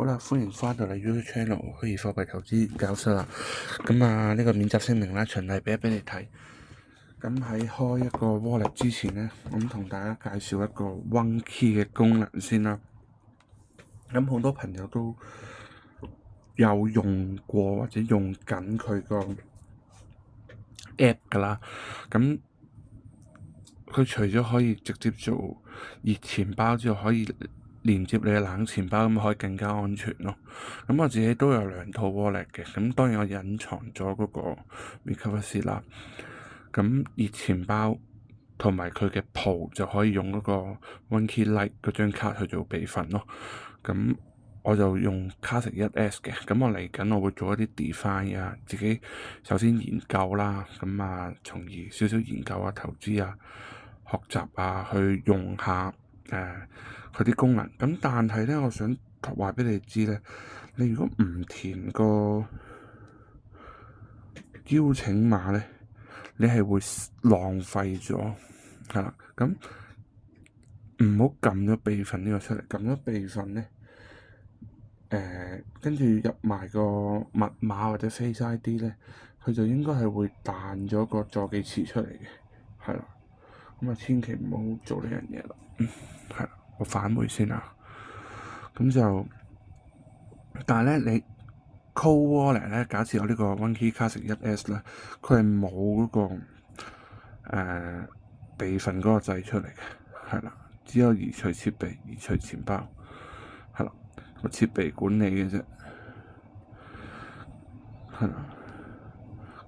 好啦，歡迎翻到嚟 YouTube channel 虛擬貨幣投資教室啦。咁啊，呢個免責聲明啦，循例俾你睇。咁喺開一個 wallet 之前呢，咁同大家介紹一個 OneKey 嘅功能先啦。咁好多朋友都有用過或者用緊佢個 app 噶啦。咁佢除咗可以直接做熱錢包之外，可以連接你嘅冷錢包，咁可以更加安全咯。咁我自己都有2套 wallet 嘅，咁當然我隱藏咗嗰個 Recover Seed 啦。咁熱錢包同埋佢嘅鋪就可以用嗰個 OneKey Lite 嗰張卡去做備份咯。咁我就用 Classic 1S 嘅，咁我嚟緊我會做一啲 define 啊，自己首先研究啦，咁啊從而少少研究啊、投資啊、學習啊，去用下佢啲功能。咁但係咧，我想話俾你知咧，你如果唔填個邀請碼咧，你係會浪費咗，係啦。咁唔好撳咗備份呢個出嚟，撳咗備份咧。跟住入埋個密碼或者 Face ID 咧，佢就應該係會彈咗個助記詞出嚟嘅，係啦。咁啊，千祈唔好做呢樣嘢啦。係啦，我返回先啦。咁就，但係咧，你 Cold Wallet 咧，假設有呢個 OneKey Classic 1S 咧，佢係冇嗰個備份嗰個掣出嚟嘅，係啦，只有移除設備、移除錢包，係啦，個設備管理嘅啫。係啦，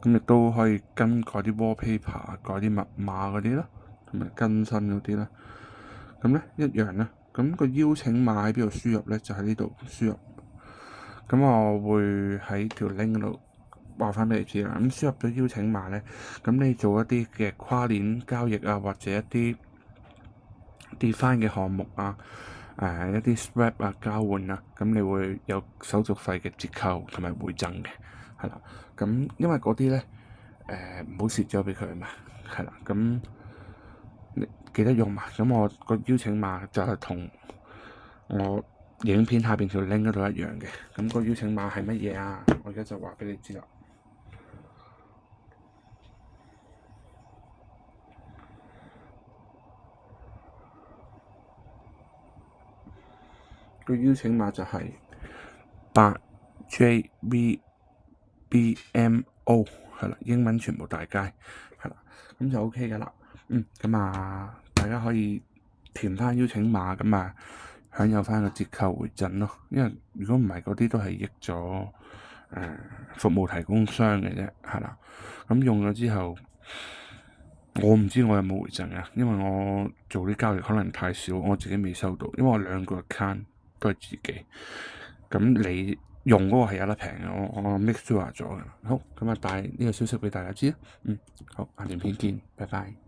咁亦都可以更改啲 wallpaper、改啲密碼嗰啲啦，同埋更新嗰啲啦。咁咧一樣啦。咁個邀請碼喺邊度輸入咧？就喺呢度輸入。咁我會喺條 link 嗰度話翻俾你知啦。咁輸入咗邀請碼咧，咁你做一啲嘅跨鏈交易啊，或者一啲 define 嘅項目啊，一啲 swap 啊交換啊，咁你會有手續費嘅折扣同埋回贈嘅。係啦，咁因為嗰啲咧，唔好蝕咗俾佢啊嘛，係啦，咁你記得用埋。咁我個邀請碼就係同我影片下邊條 link 嗰度一樣嘅。咁個邀請碼係乜嘢啊？我而家就話俾你知啦。個邀請碼就係8JVBMO，係啦，英文全部大街，係啦，咁就 OK 噶啦。咁啊，大家可以填翻邀請碼，咁啊享有翻個折扣回贈咯。因為如果唔係嗰啲都係益咗服務提供商嘅啫，係啦。咁用咗之後，我唔知我有冇回贈啊，因為我做啲交易可能太少，我自己未收到，因為我2個 account 都係自己。咁你用嗰個係有得平嘅，我 make sure 咗嘅。好，咁啊帶呢個消息俾大家知啦。好，下條片見，拜拜。